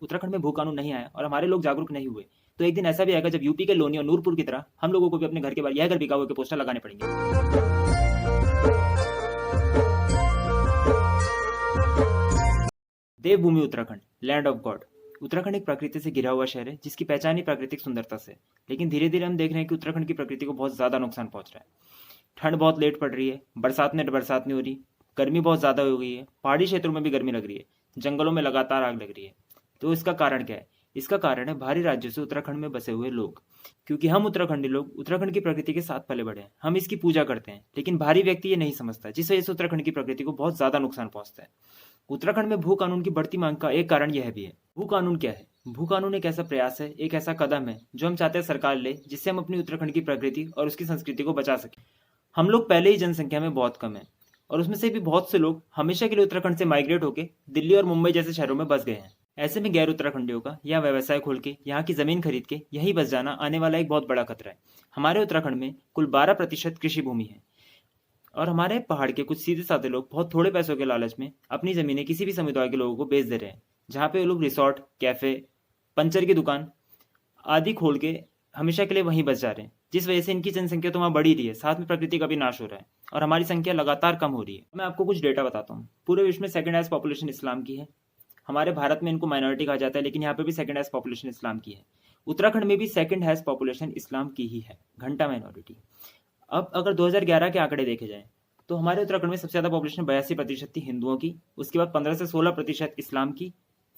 उत्तराखंड में भू कानून नहीं आया और हमारे लोग जागरूक नहीं हुए तो एक दिन ऐसा भी आएगा जब यूपी के लोनी और नूरपुर की तरह हम लोगों को भी अपने घर के बाहर यह घर बिका हुआ के पोस्टर लगाने पड़ेंगे। Devbhumi Uttarakhand, land of God. Uttarakhand एक प्रकृति से घिरा हुआ शहर है जिसकी पहचान ही प्राकृतिक सुंदरता से। लेकिन धीरे धीरे हम देख रहे हैं कि उत्तराखंड की प्रकृति को बहुत ज्यादा नुकसान पहुंच रहा है। ठंड बहुत लेट पड़ रही है, बरसात में बरसात नहीं हो रही, गर्मी बहुत ज्यादा हो गई है, पहाड़ी क्षेत्रों में भी गर्मी लग रही है, जंगलों में लगातार आग लग रही है। तो इसका कारण क्या है? इसका कारण है बाहरी राज्यों से उत्तराखंड में बसे हुए लोग। क्योंकि हम उत्तराखंडी लोग उत्तराखंड की प्रकृति के साथ पले बढ़े हैं, हम इसकी पूजा करते हैं, लेकिन बाहरी व्यक्ति ये नहीं समझता, जिस वजह से उत्तराखंड की प्रकृति को बहुत ज्यादा नुकसान पहुंचता है। उत्तराखंड में भू कानून की बढ़ती मांग का एक कारण यह भी है। भू कानून क्या है? भू कानून एक ऐसा प्रयास है, एक ऐसा कदम है जो हम चाहते हैं सरकार ले, जिससे हम अपनी उत्तराखंड की प्रकृति और उसकी संस्कृति को बचा सकें। हम लोग पहले ही जनसंख्या में बहुत कम है और उसमें से भी बहुत से लोग हमेशा के लिए उत्तराखंड से माइग्रेट होकर दिल्ली और मुंबई जैसे शहरों में बस गए हैं। ऐसे में गैर उत्तराखंडियों का यहाँ व्यवसाय खोल के, यहाँ की जमीन खरीद के यहीं बस जाना आने वाला एक बहुत बड़ा खतरा है। हमारे उत्तराखंड में कुल 12% कृषि भूमि है और हमारे पहाड़ के कुछ सीधे साधे लोग बहुत थोड़े पैसों के लालच में अपनी जमीनें किसी भी समुदाय के लोगों को बेच दे रहे हैं, जहाँ पे वो लोग रिसोर्ट, कैफे, पंचर की दुकान आदि खोल के हमेशा के लिए वहीं बस जा रहे हैं, जिस वजह से इनकी जनसंख्या तो वहाँ बढ़ ही रही है, साथ में प्रकृति का भी नाश हो रहा है और हमारी संख्या लगातार कम हो रही है। मैं आपको कुछ डेटा बताता हूँ। पूरे विश्व में सेकंड हाईएस्ट पॉपुलेशन इस्लाम की है। हमारे भारत में इनको माइनॉरिटी कहा जाता है, लेकिन यहाँ पे भी सेकंड हाईएस्ट पॉपुलेशन इस्लाम की है। उत्तराखंड में भी सेकंड हाईएस्ट पॉपुलेशन इस्लाम की ही है, घंटा माइनॉरिटी। अब अगर 2011 के आंकड़े देखे जाएं तो हमारे उत्तराखंड में सबसे ज्यादा पॉपुलेशन 82% थी हिंदुओं की, उसके बाद 15 से 16% इस्लाम की,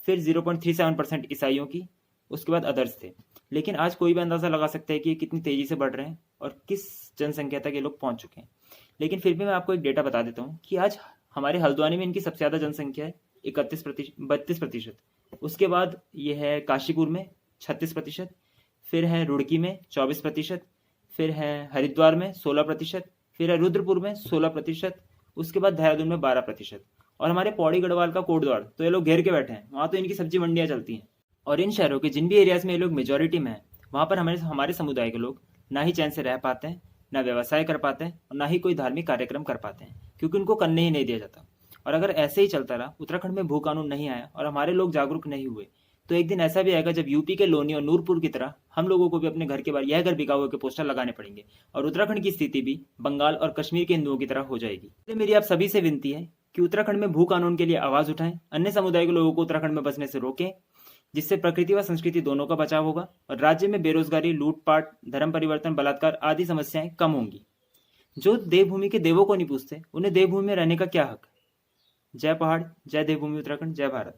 फिर 0.37% ईसाइयों की, उसके बाद अदर्स थे। लेकिन आज कोई भी अंदाजा लगा सकता है कि ये कितनी तेजी से बढ़ रहे हैं और किस जनसंख्या तक ये लोग पहुंच चुके हैं। लेकिन फिर भी मैं आपको एक डेटा बता देता हूँ कि आज हमारे हल्द्वानी में इनकी सबसे ज्यादा जनसंख्या है 32% उसके बाद ये है काशीपुर में 36%, फिर है रुड़की में 24%, फिर है हरिद्वार में 16%, फिर है रुद्रपुर में 16%, उसके बाद देहरादून में 12%। और हमारे पौड़ी गढ़वाल का कोटद्वार तो ये लोग घेर के बैठे हैं, वहां तो इनकी सब्जी मंडियां चलती हैं। और इन शहरों के जिन भी एरियाज में ये लोग मेजोरिटी में है, वहां पर हमारे समुदाय के लोग ना ही चैन से रह पाते हैं, ना व्यवसाय कर पाते हैं और ना ही कोई धार्मिक कार्यक्रम कर पाते हैं, क्योंकि उनको करने ही नहीं दिया जाता। और अगर ऐसे ही चलता रहा, उत्तराखंड में भू कानून नहीं आया और हमारे लोग जागरूक नहीं हुए, तो एक दिन ऐसा भी आएगा जब यूपी के लोनी और नूरपुर की तरह हम लोगों को भी अपने घर के बाहर यह घर बिका हुआ के पोस्टर लगाने पड़ेंगे और उत्तराखंड की स्थिति भी बंगाल और कश्मीर के हिंदुओं की तरह हो जाएगी। इसलिए मेरी आप सभी से विनती है कि उत्तराखंड में भू कानून के लिए आवाज उठाएं, अन्य समुदाय के लोगों को उत्तराखंड में बसने से रोकें, जिससे प्रकृति व संस्कृति दोनों का बचाव होगा और राज्य में बेरोजगारी, लूटपाट, धर्म परिवर्तन, बलात्कार आदि समस्याएं कम होंगी। जो देवभूमि के देवों को नहीं पूछते, उन्हें देवभूमि में रहने का क्या हक? जय पहाड़, जय देवभूमि उत्तराखंड, जय भारत।